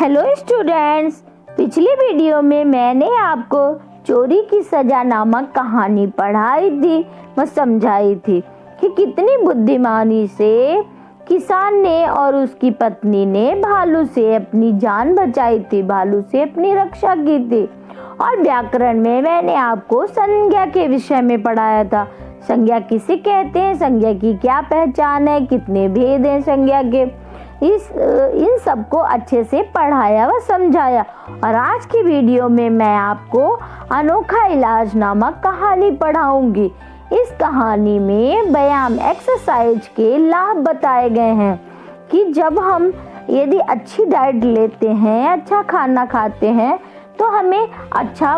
Hello students, पिछली video में मैंने आपको चोरी की सजा नामक कहानी पढ़ाई थी व समझाई थी कि कितनी बुद्धिमानी से किसान ने और उसकी पत्नी ने भालू से अपनी जान बचाई थी, भालू से अपनी रक्षा की थी। और व्याकरण में मैंने आपको संज्ञा के विषय में पढ़ाया था। संज्ञा किसे कहते हैं, संज्ञा की क्या पहचान है, कितने भेद हैं संज्ञा के, इन सबको अच्छे से पढ़ाया व समझाया। और आज की वीडियो में मैं आपको अनोखा इलाज नामक कहानी पढ़ाऊंगी। इस कहानी में व्यायाम एक्सरसाइज के लाभ बताए गए हैं कि जब हम यदि अच्छी डाइट लेते हैं, अच्छा खाना खाते हैं, तो हमें अच्छा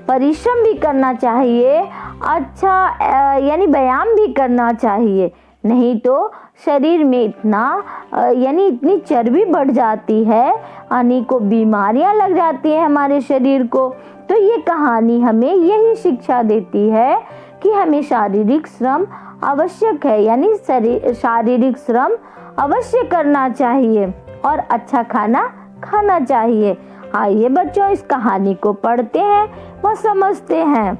परिश्रम भी करना चाहिए, अच्छा यानी व्यायाम भी करना चाहिए। नहीं तो शरीर में इतनी चर्बी बढ़ जाती है, अनेकों बीमारियां लग जाती हैं हमारे शरीर को। तो ये कहानी हमें यही शिक्षा देती है कि हमें शारीरिक श्रम आवश्यक है, यानी शारीरिक श्रम अवश्य करना चाहिए और अच्छा खाना खाना चाहिए। आइए बच्चों, इस कहानी को पढ़ते हैं व समझते हैं।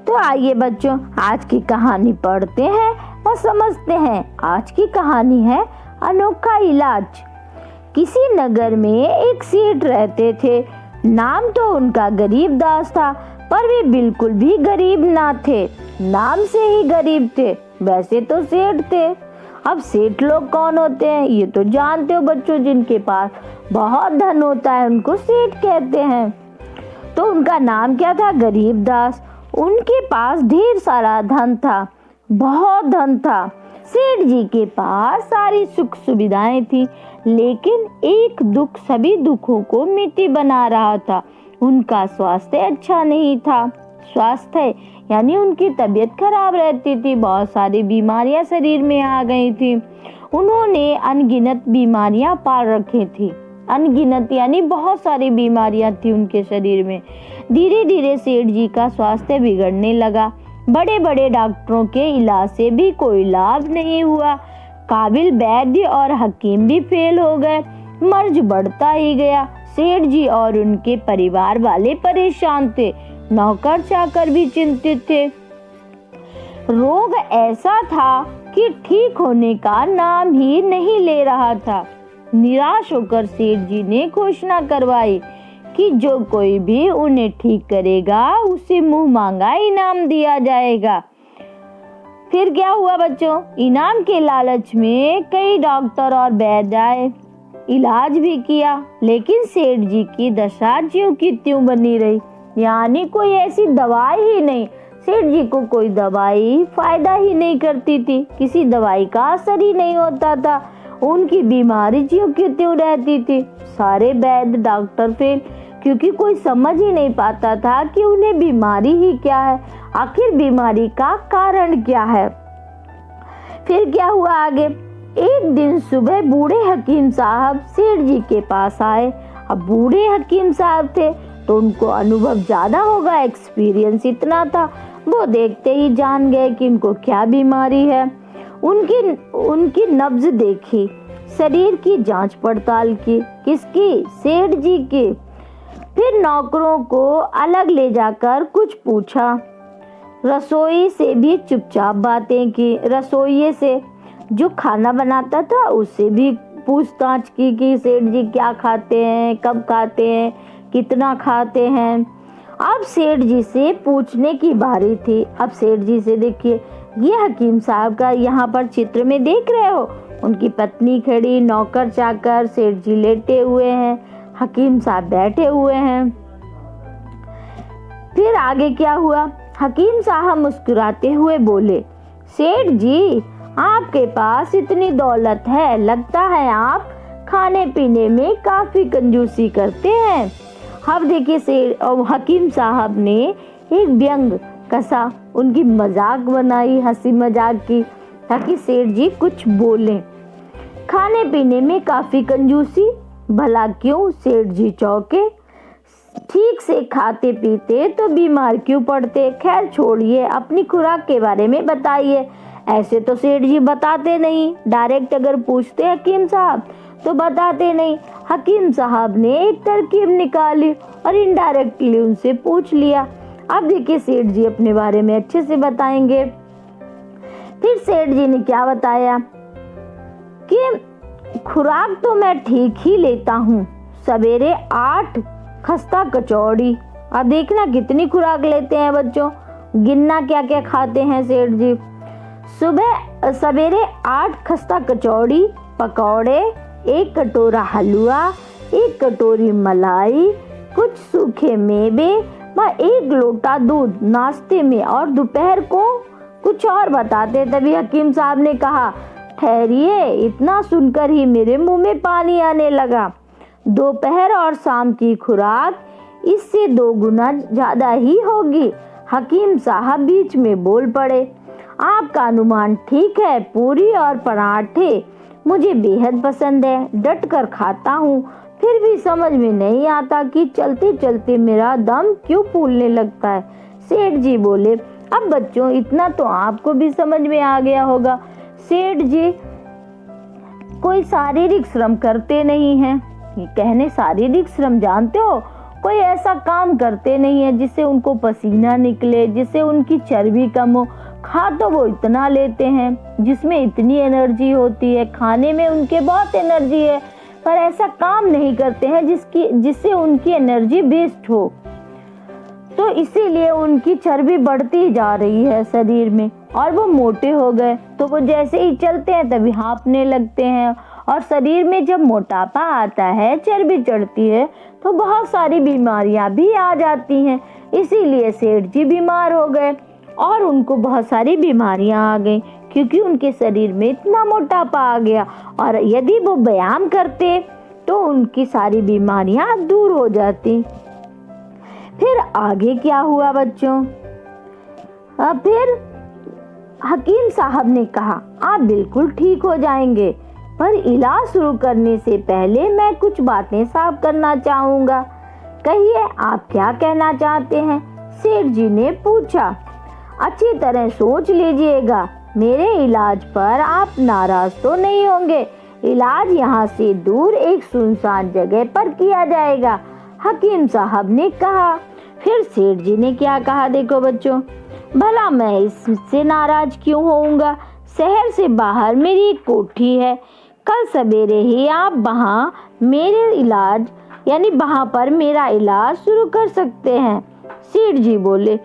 तो आइए बच्चों, आज की कहानी पढ़ते हैं और समझते हैं। आज की कहानी है अनोखा इलाज। किसी नगर में एक सेठ रहते थे। नाम तो उनका गरीबदास था, पर वे बिल्कुल भी गरीब ना थे, नाम से ही गरीब थे। वैसे तो सेठ थे। अब सेठ लोग कौन होते हैं ये तो जानते हो बच्चों, जिनके पास बहुत धन होता है उनको सेठ कहते हैं। तो उनका नाम क्या था? गरीबदास। उनके पास ढेर सारा धन था, बहुत धन था। सेठ जी के पास सारी सुख सुविधाएं थी, लेकिन एक दुख सभी दुखों को मिट्टी बना रहा था। उनका स्वास्थ्य अच्छा नहीं था। स्वास्थ्य यानी उनकी तबीयत खराब रहती थी, बहुत सारी बीमारियां शरीर में आ गई थी। उन्होंने अनगिनत बीमारियां पाल रखी थी, अनगिनत यानी बहुत सारी बीमारियां थी उनके शरीर में। धीरे धीरे सेठ जी का स्वास्थ्य बिगड़ने लगा। बड़े बड़े डॉक्टरों के इलाज से भी कोई लाभ नहीं हुआ। काबिल वैद्य और हकीम भी फेल हो गए। मर्ज बढ़ता ही गया। सेठ जी और उनके परिवार वाले परेशान थे, नौकर चाकर भी चिंतित थे। रोग ऐसा था कि ठीक होने का नाम ही नहीं ले रहा था। निराश होकर सेठ जी ने घोषणा करवाई कि जो कोई भी उन्हें ठीक करेगा उसे मुंह मांगा इनाम दिया जाएगा। फिर क्या हुआ बच्चों? इनाम के लालच में कई डॉक्टर और वैद्य आए, इलाज भी किया, लेकिन सेठ जी की दशा ज्यों की त्यों बनी रही, यानी कोई ऐसी दवाई ही नहीं। सेठ जी को कोई दवाई फायदा ही नहीं करती थी, किसी दवाई का असर ही नहीं होता था। उनकी बीमारी ज्यों की त्यों रहती थी। सारे वैद्य डॉक्टर फेल, क्योंकि कोई समझ ही नहीं पाता था कि उन्हें बीमारी ही क्या है, आखिर बीमारी का कारण क्या है। फिर क्या हुआ आगे? एक दिन सुबह बूढ़े हकीम साहब सेठ जी के पास आए। अब बूढ़े हकीम साहब थे तो उनको अनुभव ज्यादा होगा, एक्सपीरियंस इतना था। वो देखते ही जान गए कि इनको क्या बीमारी है। उनकी नब्ज देखी, शरीर की जांच पड़ताल की। किसकी? सेठ जी की। फिर नौकरों को अलग ले जाकर कुछ पूछा। रसोई से भी चुपचाप बातें की। रसोइये से जो खाना बनाता था उससे भी पूछताछ की कि सेठ जी क्या खाते हैं, कब खाते हैं, कितना खाते हैं। अब सेठ जी से पूछने की बारी थी। अब सेठ जी से देखिए, ये हकीम साहब का यहाँ पर चित्र में देख रहे हो, उनकी पत्नी खड़ी, नौकर चाकर, सेठ जी लेटे हुए हैं, हकीम साहब बैठे हुए हैं। फिर आगे क्या हुआ? हकीम साहब मुस्कुराते हुए बोले, सेठ जी आपके पास इतनी दौलत है, लगता है आप खाने पीने में काफी कंजूसी करते हैं। अब देखिए सेठ और हकीम साहब ने एक व्यंग कसा, उनकी मजाक बनाई, हंसी मजाक की, ताकि सेठ जी कुछ बोले। खाने पीने में काफी कंजूसी, भला क्यों? सेठ जी चौंके। ठीक से खाते पीते तो बीमार क्यों पड़ते? खैर छोड़िए, अपनी खुराक के बारे में बताइए। ऐसे तो सेठ जी बताते नहीं, डायरेक्ट अगर पूछते हकीम साहब तो बताते नहीं। हकीम साहब ने एक तरकीब निकाली और इनडायरेक्टली उनसे पूछ लिया। अब देखिए सेठ जी अपने बारे में अच्छे से बताएंगे। फिर सेठ जी ने क्या बताया कि खुराक तो मैं ठीक ही लेता हूँ, सवेरे 8 खस्ता कचौड़ी। अब देखना कितनी खुराक लेते हैं बच्चों, गिनना क्या क्या खाते हैं सेठ जी। सुबह सवेरे 8 खस्ता कचौड़ी, पकौड़े, 1 कटोरा हलवा, 1 कटोरी मलाई, कुछ सूखे मेवे व 1 लोटा दूध नाश्ते में, और दोपहर को कुछ और बताते। तभी हकीम साहब ने कहा, ठहरिए, इतना सुनकर ही मेरे मुंह में पानी आने लगा। दोपहर और शाम की खुराक इससे 2 गुना ज्यादा ही होगी। हकीम साहब बीच में बोल पड़े, आपका अनुमान ठीक है, पूरी और पराठे मुझे बेहद पसंद है, डट कर खाता हूँ। फिर भी समझ में नहीं आता कि चलते चलते मेरा दम क्यों फूलने लगता है। सेठ जी बोले, अब बच्चों इतना तो आपको भी समझ में आ गया होगा, सेठ जी कोई शारीरिक श्रम करते नहीं हैं। कहने शारीरिक श्रम जानते हो, कोई ऐसा काम करते नहीं है जिससे उनको पसीना निकले, जिससे उनकी चर्बी कम हो। खा तो वो इतना लेते हैं जिसमें इतनी एनर्जी होती है, खाने में उनके बहुत एनर्जी है, पर ऐसा काम नहीं करते हैं जिससे उनकी एनर्जी वेस्ट हो। तो इसीलिए उनकी चर्बी बढ़ती जा रही है शरीर में और वो मोटे हो गए। तो वो जैसे ही चलते हैं तभी हाँफने लगते हैं, और शरीर में जब मोटापा आता है, चर्बी चढ़ती है, तो बहुत सारी बीमारियां भी आ जाती हैं। इसीलिए सेठ जी बीमार हो गए और उनको बहुत सारी बीमारियां आ गई, क्योंकि उनके शरीर में इतना मोटापा आ गया। और यदि वो व्यायाम करते तो उनकी सारी बीमारियां दूर हो जाती। फिर आगे क्या हुआ बच्चों? फिर हकीम साहब ने कहा, आप बिल्कुल ठीक हो जाएंगे, पर इलाज शुरू करने से पहले मैं कुछ बातें साफ करना चाहूँगा। कहिए, आप क्या कहना चाहते हैं? सेठ जी ने पूछा। अच्छी तरह सोच लीजिएगा, मेरे इलाज पर आप नाराज तो नहीं होंगे। इलाज यहाँ से दूर एक सुनसान जगह पर किया जाएगा, हकीम साहब ने कहा। फिर सेठ जी ने क्या कहा, देखो बच्चों, भला मैं इससे नाराज क्यों होऊंगा? शहर से बाहर मेरी एक कोठी है, कल सवेरे ही आप वहाँ पर मेरा इलाज शुरू कर सकते हैं। सेठ जी बोले,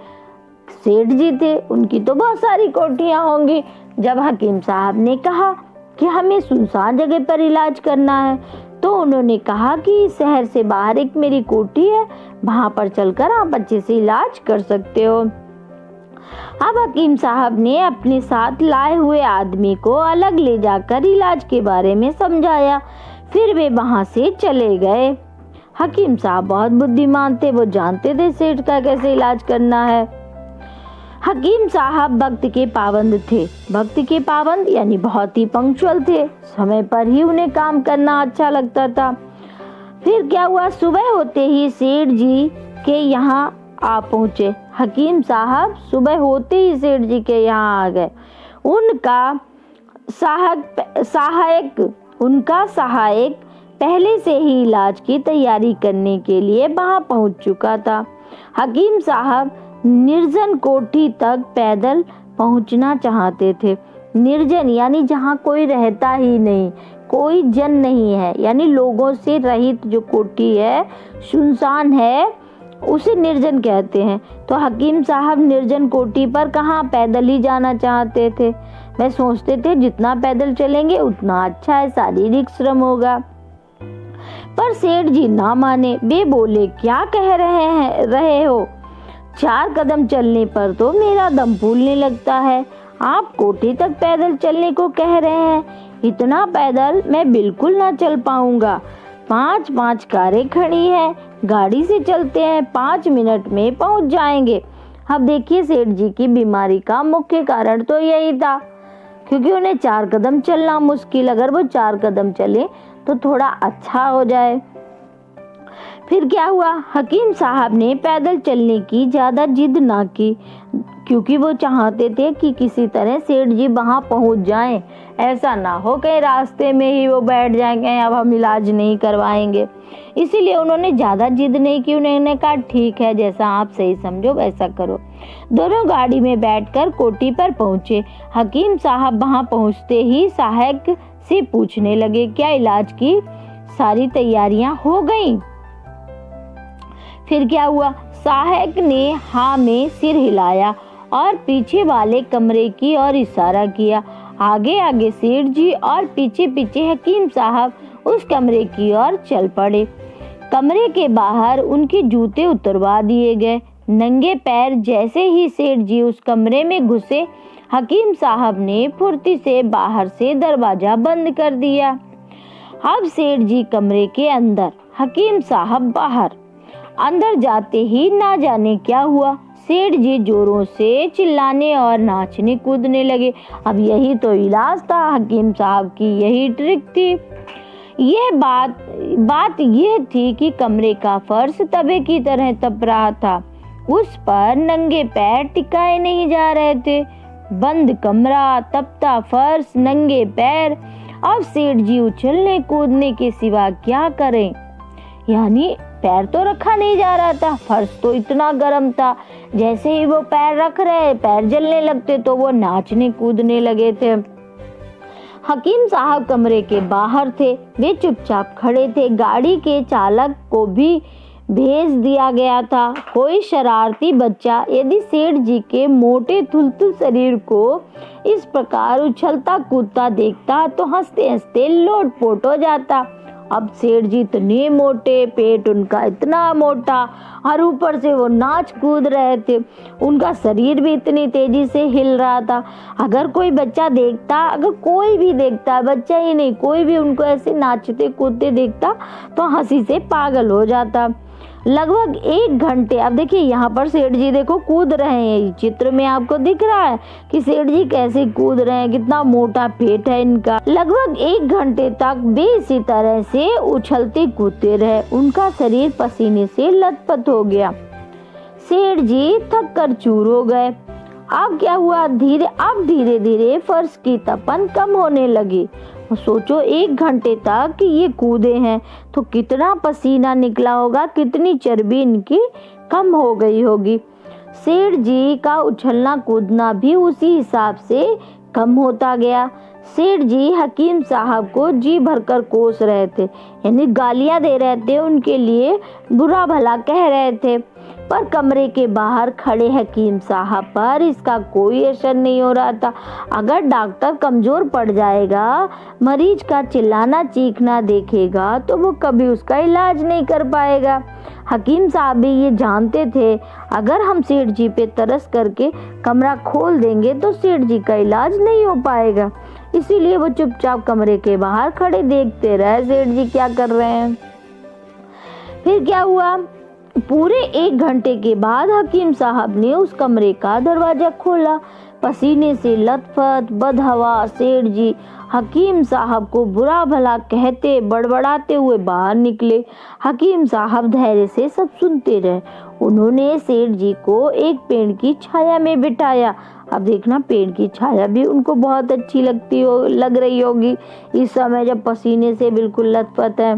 सेठ जी थे, उनकी तो बहुत सारी कोठियाँ होंगी। जब हकीम साहब ने कहा कि हमें सुनसान जगह पर इलाज करना है, तो उन्होंने कहा कि शहर से बाहर एक मेरी कोठी है, वहाँ पर चलकर आप अच्छे से इलाज कर सकते हो। अब हकीम साहब ने अपने साथ लाए हुए आदमी को अलग ले जाकर इलाज के बारे में समझाया। फिर वे वहाँ से चले गए। हकीम साहब बहुत बुद्धिमान थे, वो जानते थे सेठ का कैसे इलाज करना है। हकीम साहब वक्त के पाबंद थे। वक्त के पाबंद यानी बहुत ही पंक्चुअल थे, समय पर ही उन्हें काम करना अच्छा लगता था। फिर क्या हुआ, सुबह होते ही सेठ जी के यहाँ आ पहुँचे। हकीम साहब सुबह होते ही सेठ जी के यहाँ आ गए। उनका सहायक पहले से ही इलाज की तैयारी करने के लिए वहाँ पहुँच चुका था। हकीम साहब निर्जन कोठी तक पैदल पहुँचना चाहते थे। निर्जन यानी जहाँ कोई रहता ही नहीं, कोई जन नहीं है, यानी लोगों से रहित जो कोठी है, सुनसान है, उसे निर्जन कहते हैं। तो हकीम साहब निर्जन कोठी पर कहाँ, पैदल ही जाना चाहते थे। वे सोचते थे जितना पैदल चलेंगे उतना अच्छा है, शारीरिक श्रम होगा। पर सेठ जी ना माने। वे बोले, क्या कह रहे हो? 4 कदम चलने पर तो मेरा दम फूलने लगता है, आप कोठी तक पैदल चलने को कह रहे हैं? इतना पैदल मैं बिल्कुल ना चल पाऊंगा। 5 कारें खड़ी हैं, गाड़ी से चलते हैं, 5 मिनट में पहुंच जाएंगे। अब देखिए, सेठ जी की बीमारी का मुख्य कारण तो यही था, क्योंकि उन्हें 4 कदम चलना मुश्किल, अगर वो 4 कदम चले तो थोड़ा अच्छा हो जाए। फिर क्या हुआ, हकीम साहब ने पैदल चलने की ज़्यादा जिद ना की, क्योंकि वो चाहते थे कि किसी तरह सेठ जी वहाँ पहुँच जाएं। ऐसा ना हो कहीं रास्ते में ही वो बैठ जाएंगे, अब हम इलाज नहीं करवाएंगे। इसीलिए उन्होंने ज़्यादा जिद नहीं की। उन्होंने कहा ठीक है, जैसा आप सही समझो वैसा करो। दोनों गाड़ी में बैठकर कोठी पर पहुँचे। हकीम साहब वहाँ पहुँचते ही सहायक से पूछने लगे, क्या इलाज की सारी तैयारियां हो गईं? फिर क्या हुआ, सहायक ने हाँ में सिर हिलाया और पीछे वाले कमरे की ओर इशारा किया। आगे आगे सेठ जी और पीछे पीछे हकीम साहब उस कमरे की ओर चल पड़े। कमरे के बाहर उनके जूते उतरवा दिए गए। नंगे पैर जैसे ही सेठ जी उस कमरे में घुसे, हकीम साहब ने फुर्ती से बाहर से दरवाजा बंद कर दिया। अब सेठ जी कमरे के अंदर, हकीम साहब बाहर। अंदर जाते ही ना जाने क्या हुआ, सेठ जी जोरों से चिल्लाने और नाचने कूदने लगे। अब यही तो इलाज था, हकीम साहब की यही ट्रिक थी। ये बात ये थी कि कमरे का फर्श तवे की तरह तप रहा था। उस पर नंगे पैर टिकाए नहीं जा रहे थे। बंद कमरा, तपता फर्श, नंगे पैर। अब सेठ जी उछलने कूदने के सिवा क्या करें? यानी पैर तो रखा नहीं जा रहा था, फर्श तो इतना गर्म था, जैसे ही वो पैर रख रहे पैर जलने लगते, तो वो नाचने कूदने लगे थे। हकीम साहब कमरे के बाहर थे, वे चुपचाप खड़े थे। गाड़ी के चालक को भी भेज दिया गया था। कोई शरारती बच्चा यदि सेठ जी के मोटे थुलथुल शरीर को इस प्रकार उछलता कूदता देखता तो हंसते हंसते लोटपोट हो जाता। अब सेठ जी इतने मोटे, पेट उनका इतना मोटा और ऊपर से वो नाच कूद रहे थे, उनका शरीर भी इतनी तेजी से हिल रहा था। अगर कोई बच्चा देखता, अगर कोई भी देखता, बच्चा ही नहीं कोई भी उनको ऐसे नाचते कूदते देखता तो हंसी से पागल हो जाता। लगभग 1 घंटे, अब देखिए यहाँ पर सेठ जी देखो कूद रहे हैं, चित्र में आपको दिख रहा है कि सेठ जी कैसे कूद रहे हैं, कितना मोटा पेट है इनका। लगभग 1 घंटे तक वे इसी तरह से उछलते कूदते रहे। उनका शरीर पसीने से लथपथ हो गया। सेठ जी थक कर चूर हो गए। अब क्या हुआ, धीरे धीरे फर्श की तपन कम होने लगी। सोचो 1 घंटे तक कि ये कूदे हैं तो कितना पसीना निकला होगा, कितनी चर्बी इनकी कम हो गई होगी। सेठ जी का उछलना कूदना भी उसी हिसाब से कम होता गया। सेठ जी हकीम साहब को जी भरकर कोस रहे थे, यानी गालियां दे रहे थे, उनके लिए बुरा भला कह रहे थे। पर कमरे के बाहर खड़े हकीम साहब पर इसका कोई असर नहीं हो रहा था। अगर डॉक्टर कमजोर पड़ जाएगा, मरीज का चिल्लाना चीखना देखेगा तो वो कभी उसका इलाज नहीं कर पाएगा। हकीम साहब भी ये जानते थे, अगर हम सेठ जी पे तरस करके कमरा खोल देंगे तो सेठ जी का इलाज नहीं हो पाएगा। इसीलिए वो चुपचाप कमरे के बाहर खड़े देखते रहे सेठ जी क्या कर रहे हैं। फिर क्या हुआ, पूरे 1 घंटे के बाद हकीम साहब ने उस कमरे का दरवाजा खोला। पसीने से लथपथ बदहवा सेठ जी हकीम साहब को बुरा भला कहते बड़बड़ाते हुए बाहर निकले। हकीम साहब धैर्य से सब सुनते रहे। उन्होंने सेठ जी को एक पेड़ की छाया में बिठाया। अब देखना, पेड़ की छाया भी उनको बहुत अच्छी लग रही होगी इस समय जब पसीने से बिल्कुल लथपथ है।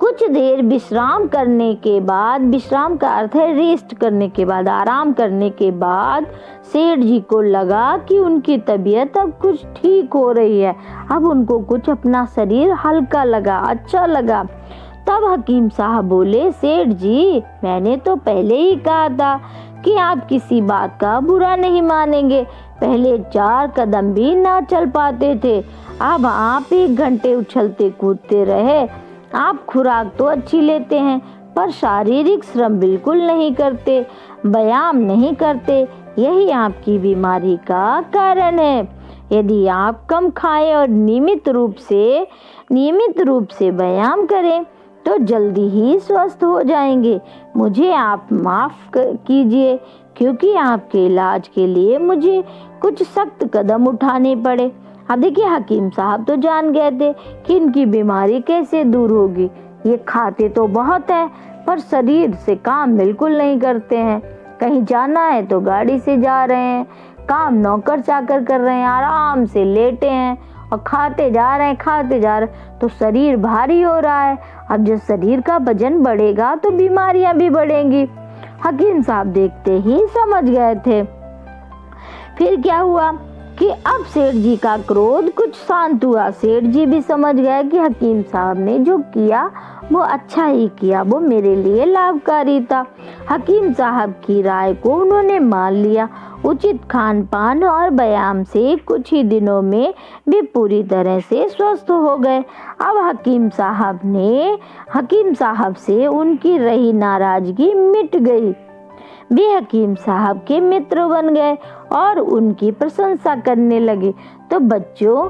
कुछ देर विश्राम करने के बाद, विश्राम का अर्थ है रेस्ट करने के बाद, आराम करने के बाद सेठ जी को लगा कि उनकी तबीयत अब कुछ ठीक हो रही है। अब उनको कुछ अपना शरीर हल्का लगा, अच्छा लगा। तब हकीम साहब बोले, सेठ जी मैंने तो पहले ही कहा था कि आप किसी बात का बुरा नहीं मानेंगे। पहले 4 कदम भी ना चल पाते थे, अब आप 1 घंटे उछलते कूदते रहे। आप खुराक तो अच्छी लेते हैं पर शारीरिक श्रम बिल्कुल नहीं करते, व्यायाम नहीं करते, यही आपकी बीमारी का कारण है। यदि आप कम खाएं और नियमित रूप से व्यायाम करें तो जल्दी ही स्वस्थ हो जाएंगे। मुझे आप माफ कीजिए क्योंकि आपके इलाज के लिए मुझे कुछ सख्त कदम उठाने पड़े। अब देखिए, हकीम साहब तो जान गए थे कि इनकी बीमारी कैसे दूर होगी, ये खाते तो बहुत है पर शरीर से काम बिल्कुल नहीं करते हैं। कहीं जाना है तो गाड़ी से जा रहे हैं, काम नौकर चाकर कर रहे हैं, आराम से लेटे हैं और खाते जा रहे हैं, तो शरीर भारी हो रहा है। अब जब शरीर का वजन बढ़ेगा तो बीमारियां भी बढ़ेंगी। हकीम साहब देखते ही समझ गए थे। फिर क्या हुआ कि अब सेठ जी का क्रोध कुछ शांत हुआ। सेठ जी भी समझ गए कि हकीम साहब ने जो किया वो अच्छा ही किया, वो मेरे लिए लाभकारी था। हकीम साहब की राय को उन्होंने मान लिया। उचित खान पान और व्यायाम से कुछ ही दिनों में वे पूरी तरह से स्वस्थ हो गए। अब हकीम साहब से उनकी रही नाराजगी मिट गई। वे हकीम साहब के मित्र बन गए और उनकी प्रशंसा करने लगे। तो बच्चों,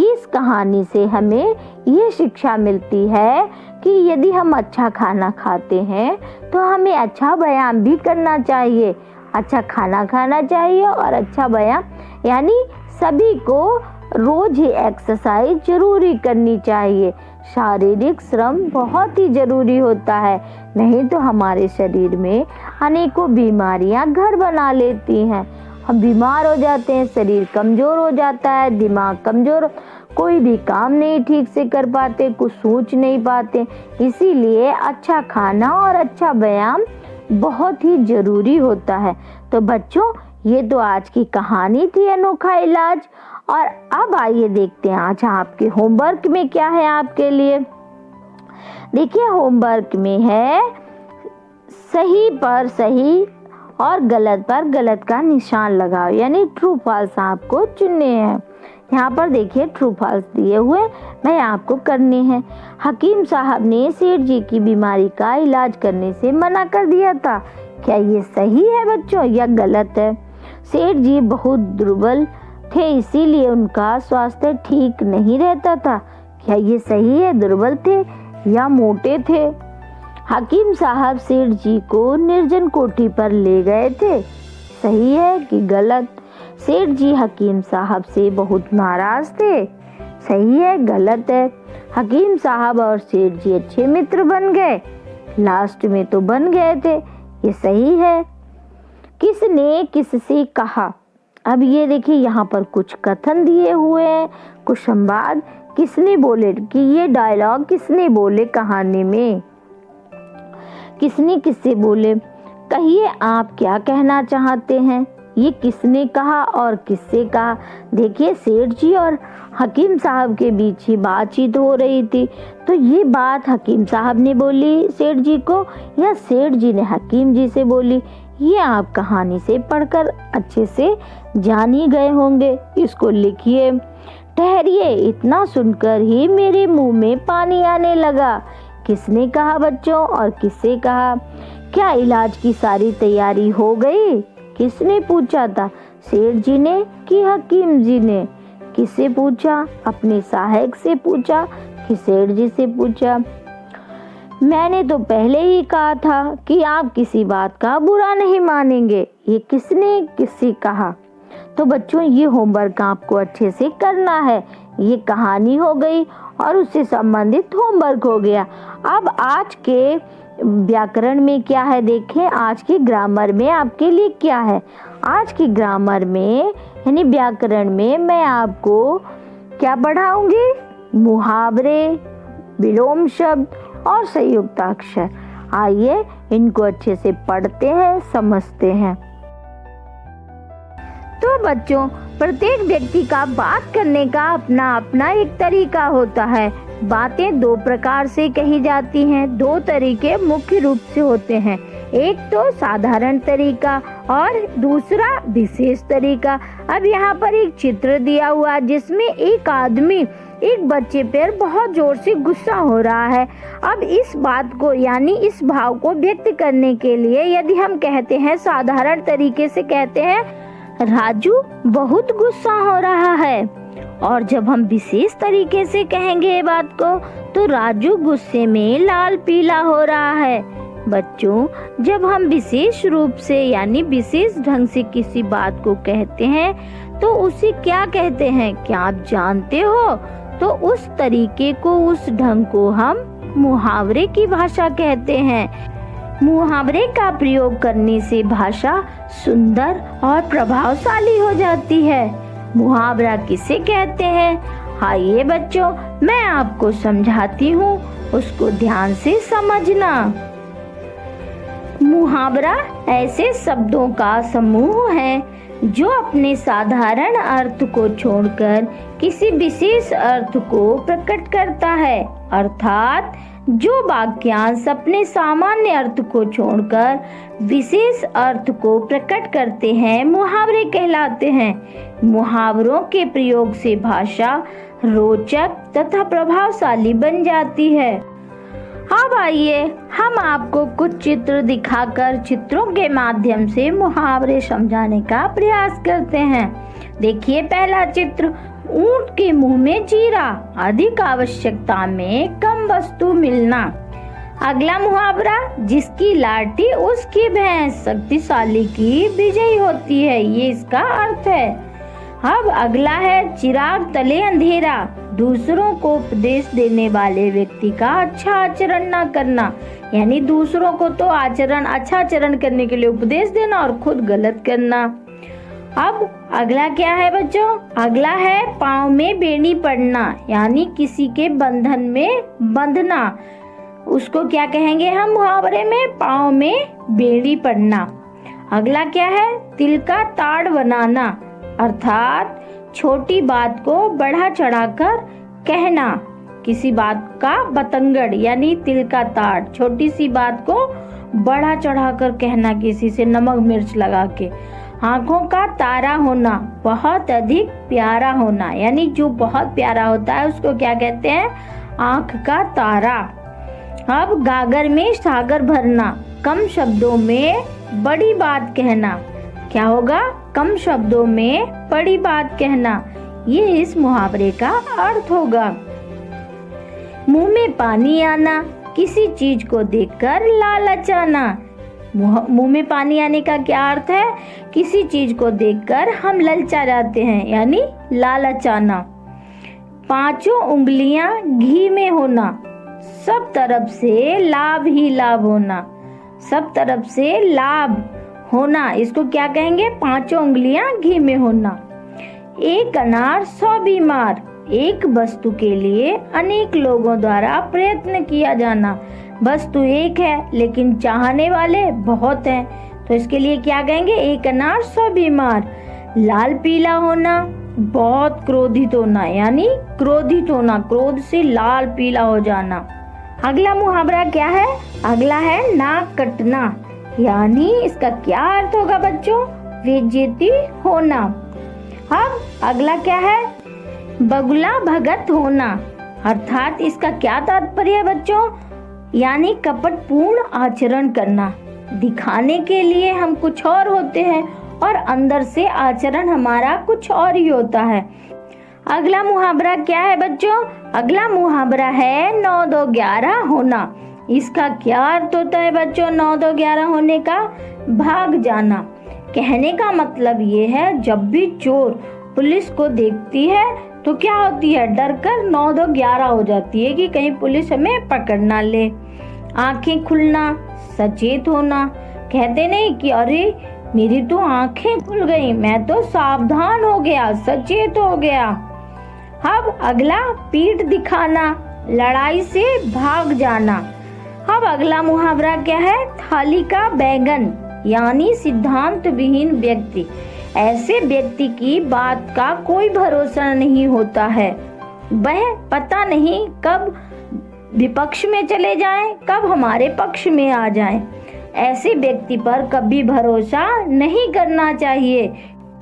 इस कहानी से हमें ये शिक्षा मिलती है कि यदि हम अच्छा खाना खाते हैं तो हमें अच्छा व्यायाम भी करना चाहिए। अच्छा खाना खाना चाहिए और अच्छा व्यायाम, यानी सभी को रोज ही एक्सरसाइज जरूरी करनी चाहिए। शारीरिक श्रम बहुत ही जरूरी होता है, नहीं तो हमारे शरीर में अनेकों बीमारियां घर बना लेती हैं। हम बीमार हो जाते हैं, शरीर कमजोर हो जाता है, दिमाग कमजोर, कोई भी काम नहीं ठीक से कर पाते, कुछ सोच नहीं पाते। इसीलिए अच्छा खाना और अच्छा व्यायाम बहुत ही जरूरी होता है। तो बच्चों, ये तो आज की कहानी थी अनोखा इलाज। और अब आइए देखते हैं आज आपके होमवर्क में क्या है आपके लिए। देखिए, होमवर्क में है सही पर सही और गलत पर गलत का निशान लगाओ, यानी ट्रू फॉल्स आपको चुनने हैं। यहाँ पर देखिए ट्रू फॉल्स दिए हुए मैं आपको करने हैं। हकीम साहब ने सेठ जी की बीमारी का इलाज करने से मना कर दिया था। क्या ये सही है बच्चों या गलत है? सेठ जी बहुत दुर्बल थे, इसीलिए उनका स्वास्थ्य ठीक नहीं रहता था। क्या ये सही है? दुर्बल थे या मोटे थे? हकीम साहब सेठ जी को निर्जन कोठी पर ले गए थे। सही है कि गलत? सेठ जी हकीम साहब से बहुत नाराज थे। सही है गलत है? हकीम साहब और सेठ जी अच्छे मित्र बन गए। लास्ट में तो बन गए थे। ये सही है? किसने किससे कहा? अब ये देखिए, यहाँ पर कुछ कथन दिए हुए हैं, कुछ संवाद। किसने बोले कि ये डायलॉग किसने बोले कहानी में? किसने किससे बोले? कहिए आप क्या कहना चाहते हैं? ये किसने कहा और किससे कहा? देखिए, सेठ जी और हकीम साहब के बीच ही बातचीत हो रही थी। तो ये बात हकीम साहब ने बोली सेठ जी को या सेठ जी ने हकीम जी से बोली, ये आप कहानी से पढ़कर अच्छे से जान ही गए होंगे। इसको लिखिए। ठहरिए, इतना सुनकर ही मेरे मुंह में पानी आने लगा। किसने कहा बच्चों और किससे कहा? क्या इलाज की सारी तैयारी हो गई? किसने पूछा था, सेठ जी ने कि हकीम जी ने? किससे पूछा? अपने सहायक से पूछा कि सेठ जी से पूछा? मैंने तो पहले ही कहा था कि आप किसी बात का बुरा नहीं मानेंगे। ये किसने किससे कहा? तो बच्चों, ये होमवर्क आपको अच्छे से करना है। ये कहानी हो गई और उससे संबंधित होमवर्क हो गया। अब आज के व्याकरण में क्या है देखें। आज की ग्रामर में आपके लिए क्या है? आज की ग्रामर में यानी व्याकरण में मैं आपको क्या पढ़ाऊंगी? मुहावरे, विलोम शब्द और संयुक्ताक्षर। आइए इनको अच्छे से पढ़ते हैं, समझते हैं। तो बच्चों, प्रत्येक व्यक्ति का बात करने का अपना अपना एक तरीका होता है। बातें दो प्रकार से कही जाती हैं। दो तरीके मुख्य रूप से होते हैं, एक तो साधारण तरीका और दूसरा विशेष तरीका। अब यहाँ पर एक चित्र दिया हुआ जिसमें एक आदमी एक बच्चे पर बहुत जोर से गुस्सा हो रहा है। अब इस बात को यानी इस भाव को व्यक्त करने के लिए यदि हम कहते हैं साधारण तरीके से कहते हैं राजू बहुत गुस्सा हो रहा है, और जब हम विशेष तरीके से कहेंगे ये बात को तो राजू गुस्से में लाल पीला हो रहा है। बच्चों, जब हम विशेष रूप से यानी विशेष ढंग से किसी बात को कहते हैं तो उसे क्या कहते हैं, क्या आप जानते हो? तो उस तरीके को, उस ढंग को हम मुहावरे की भाषा कहते हैं। मुहावरे का प्रयोग करने से भाषा सुंदर और प्रभावशाली हो जाती है। मुहावरा किसे कहते हैं? आइए बच्चों, मैं आपको समझाती हूँ, उसको ध्यान से समझना। मुहावरा ऐसे शब्दों का समूह है जो अपने साधारण अर्थ को छोड़कर किसी विशेष अर्थ को प्रकट करता है, अर्थात जो वाक्यांश अपने सामान्य अर्थ को छोड़कर विशेष अर्थ को प्रकट करते हैं मुहावरे कहलाते हैं। मुहावरों के प्रयोग से भाषा रोचक तथा प्रभावशाली बन जाती है। अब आइए हम आपको कुछ चित्र दिखाकर चित्रों के माध्यम से मुहावरे समझाने का प्रयास करते हैं। देखिए पहला चित्र, ऊंट के मुंह में जीरा, अधिक आवश्यकता में कम वस्तु मिलना। अगला मुहावरा, जिसकी लाठी उसकी भैंस, शक्तिशाली की विजयी होती है, ये इसका अर्थ है। अब अगला है, चिराग तले अंधेरा, दूसरों को उपदेश देने वाले व्यक्ति का अच्छा आचरण न करना, यानी दूसरों को तो अच्छा आचरण करने के लिए उपदेश देना और खुद गलत करना। अब अगला क्या है बच्चों? अगला है पाँव में बेड़ी पड़ना, यानी किसी के बंधन में बंधना, उसको क्या कहेंगे हम मुहावरे में? पाँव में बेड़ी पड़ना। अगला क्या है? तिल का ताड़ बनाना, अर्थात छोटी बात को बढ़ा चढ़ाकर कहना, किसी बात का बतंगड़ यानी तिल का ताड़, छोटी सी बात को बढ़ा चढ़ाकर कहना किसी से नमक मिर्च लगा के। आंखों का तारा होना, बहुत अधिक प्यारा होना, यानी जो बहुत प्यारा होता है उसको क्या कहते हैं? आंख का तारा। अब गागर में सागर भरना, कम शब्दों में बड़ी बात कहना, क्या होगा? कम शब्दों में बड़ी बात कहना, ये इस मुहावरे का अर्थ होगा। मुंह में पानी आना, किसी चीज को देखकर लालच आना। मुंह में पानी आने का क्या अर्थ है? किसी चीज को देखकर हम ललचा जाते हैं, यानी लालच आना। पांचों उंगलियां घी में होना, सब तरफ से लाभ ही लाभ होना, सब तरफ से लाभ होना, इसको क्या कहेंगे? पांचों उंगलियां घी में होना। एक अनार 100 बीमार, एक वस्तु के लिए अनेक लोगों द्वारा प्रयत्न किया जाना, वस्तु एक है लेकिन चाहने वाले बहुत हैं, तो इसके लिए क्या कहेंगे? एक अनार 100 बीमार। लाल पीला होना, बहुत क्रोधित होना, यानी क्रोधित होना, क्रोध से लाल पीला हो जाना। अगला मुहावरा क्या है? अगला है नाक कटना, यानी इसका क्या अर्थ होगा बच्चों? बेइज्जती होना। अब अगला क्या है? बगुला भगत होना, अर्थात इसका क्या तात्पर्य है बच्चों? यानी कपटपूर्ण आचरण करना, दिखाने के लिए हम कुछ और होते हैं और अंदर से आचरण हमारा कुछ और ही होता है। अगला मुहावरा क्या है बच्चों? अगला मुहावरा है 9 2 11 होना। इसका क्या अर्थ होता है बच्चों? 9 2 11 होने का? भाग जाना। कहने का मतलब ये है, जब भी चोर पुलिस को देखती है तो क्या होती है? डर कर 9 2 11 हो जाती है कि कहीं पुलिस हमें पकड़ ना ले। आंखें खुलना, सचेत होना, कहते नहीं कि अरे मेरी तो आंखें खुल गई, मैं तो सावधान हो गया, सचेत हो गया। अब अगला पीठ दिखाना, लड़ाई से भाग जाना। अब अगला मुहावरा क्या है? थाली का बैगन, यानी सिद्धांत विहीन व्यक्ति, ऐसे व्यक्ति की बात का कोई भरोसा नहीं होता है, वह पता नहीं कब विपक्ष में चले जाएं, कब हमारे पक्ष में आ जाएं। ऐसे व्यक्ति पर कभी भरोसा नहीं करना चाहिए।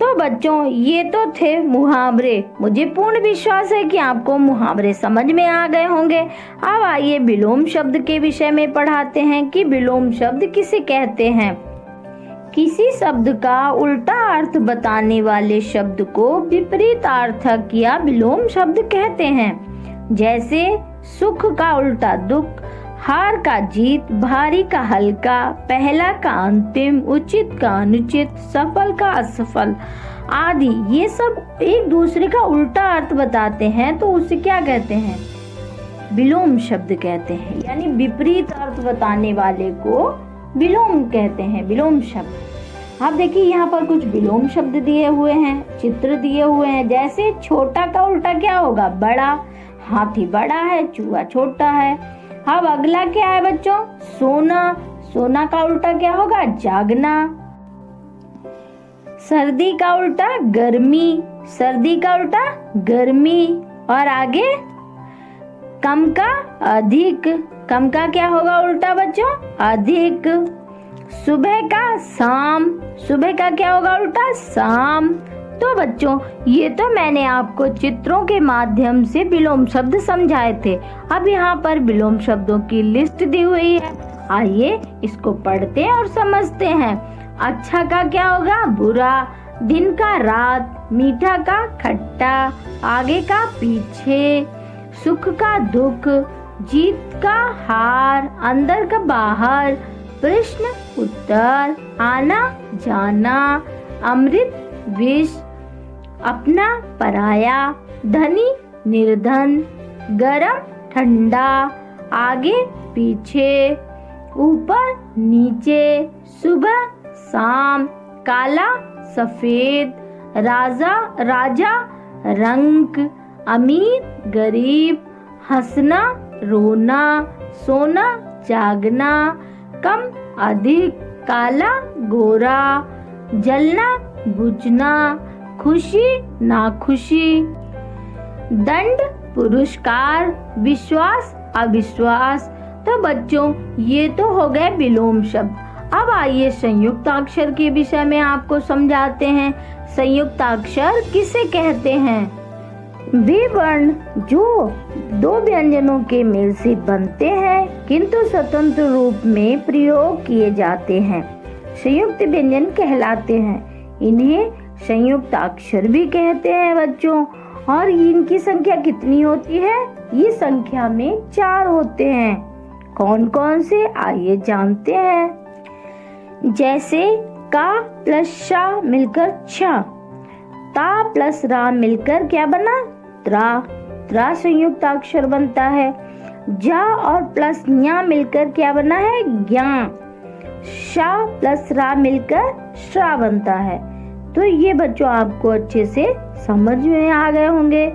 तो बच्चों, ये तो थे मुहावरे। मुझे पूर्ण विश्वास है कि आपको मुहावरे समझ में आ गए होंगे। अब आइए विलोम शब्द के विषय में पढ़ाते हैं कि विलोम शब्द किसे कहते हैं। किसी शब्द का उल्टा अर्थ बताने वाले शब्द को विपरीत अर्थक या विलोम शब्द कहते हैं। जैसे सुख का उल्टा दुख, हार का जीत, भारी का हल्का, पहला का अंतिम, उचित का अनुचित, सफल का असफल आदि। ये सब एक दूसरे का उल्टा अर्थ बताते हैं, तो उसे क्या कहते हैं? विलोम शब्द कहते हैं, यानी विपरीत अर्थ बताने वाले को विलोम कहते हैं, विलोम शब्द। आप देखिए यहाँ पर कुछ विलोम शब्द दिए हुए हैं, चित्र दिए हुए हैं। जैसे छोटा का उल्टा क्या होगा? बड़ा। हाथी बड़ा है, चूहा छोटा है। अब अगला क्या है बच्चों? सोना। सोना का उल्टा क्या होगा? जागना। सर्दी का उल्टा गर्मी। सर्दी का उल्टा गर्मी। और आगे कम का अधिक। कम का क्या होगा उल्टा बच्चों? अधिक। सुबह का शाम। सुबह का क्या होगा उल्टा? शाम। तो बच्चों ये तो मैंने आपको चित्रों के माध्यम से विलोम शब्द समझाए थे। अब यहाँ पर विलोम शब्दों की लिस्ट दी हुई है, आइए इसको पढ़ते हैं और समझते हैं। अच्छा का क्या होगा? बुरा। दिन का रात। मीठा का खट्टा। आगे का पीछे। सुख का दुख। जीत का हार। अंदर का बाहर। प्रश्न उत्तर। आना जाना। अमृत विष। अपना पराया। धनी निर्धन। गरम ठंडा। आगे पीछे। ऊपर नीचे। सुबह शाम। काला सफेद। राजा राजा रंक। अमीर गरीब। हंसना रोना। सोना जागना। कम अधिक। काला गोरा। जलना बुझना। खुशी नाखुशी। दंड पुरस्कार। विश्वास अविश्वास। तो बच्चों ये तो हो गए विलोम शब्द। अब आइए संयुक्ताक्षर के विषय में आपको समझाते हैं। संयुक्ताक्षर किसे कहते हैं? वे वर्ण जो दो व्यंजनों के मेल से बनते हैं किंतु स्वतंत्र रूप में प्रयोग किए जाते हैं, संयुक्त व्यंजन कहलाते हैं। इन्हें संयुक्ताक्षर भी कहते हैं बच्चों। और इनकी संख्या कितनी होती है? ये संख्या में 4 होते हैं। कौन कौन से? आइए जानते हैं। जैसे का प्लस शा मिलकर छ। ता प्लस रा मिलकर क्या बना? त्रा। त्रा संयुक्ताक्षर बनता है। जा और प्लस न्या मिलकर क्या बना है? ज्ञा। शा प्लस रा मिलकर श्रा बनता है। तो ये बच्चों आपको अच्छे से समझ में आ गए होंगे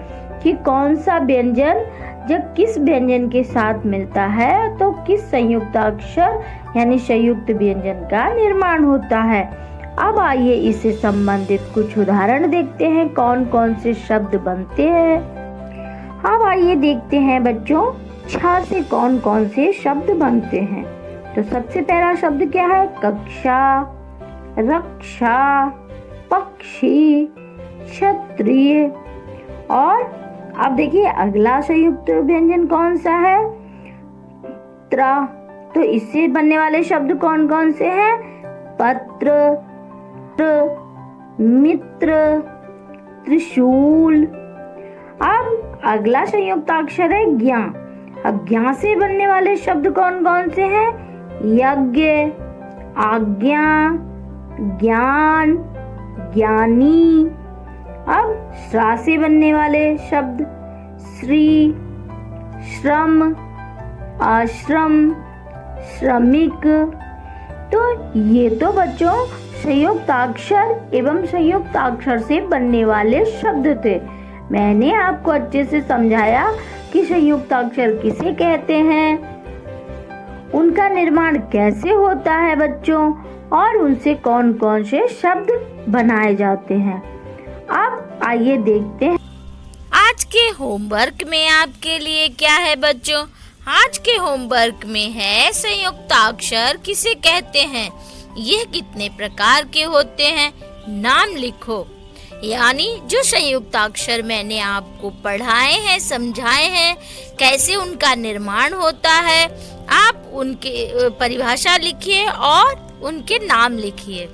कि कौन सा व्यंजन जब किस व्यंजन के साथ मिलता है तो किस संयुक्ताक्षर यानी संयुक्त व्यंजन का निर्माण होता है। अब आइए इससे संबंधित कुछ उदाहरण देखते हैं, कौन कौन से शब्द बनते हैं। अब आइए देखते हैं बच्चों छा से कौन कौन से शब्द बनते हैं। तो सबसे पहला शब्द क्या है? कक्षा, रक्षा, पक्षी, क्षत्रिय। और अब देखिए अगला संयुक्त व्यंजन कौन सा है? त्रा। तो इससे बनने वाले शब्द कौन कौन से हैं? पत्र, मित्र, त्रिशूल। अब अगला संयुक्ताक्षर है ज्ञा। अब ज्ञा से बनने वाले शब्द कौन कौन से हैं? यज्ञ, आज्ञा, ज्ञान, ज्ञानी। अब श्रा से बनने वाले शब्द श्री, श्रम, आश्रम, श्रमिक। तो ये तो बच्चों संयुक्ताक्षर एवं संयुक्ताक्षर से बनने वाले शब्द थे। मैंने आपको अच्छे से समझाया कि संयुक्ताक्षर किसे कहते हैं, उनका निर्माण कैसे होता है बच्चों, और उनसे कौन कौन से शब्द बनाए जाते हैं। अब आइए देखते हैं आज के होमवर्क में आपके लिए क्या है बच्चों। आज के होमवर्क में है संयुक्ताक्षर किसे कहते हैं, यह कितने प्रकार के होते हैं, नाम लिखो। यानी जो संयुक्ताक्षर मैंने आपको पढ़ाए हैं, समझाए हैं, कैसे उनका निर्माण होता है, आप उनके परिभाषा लिखिए और उनके नाम लिखिए।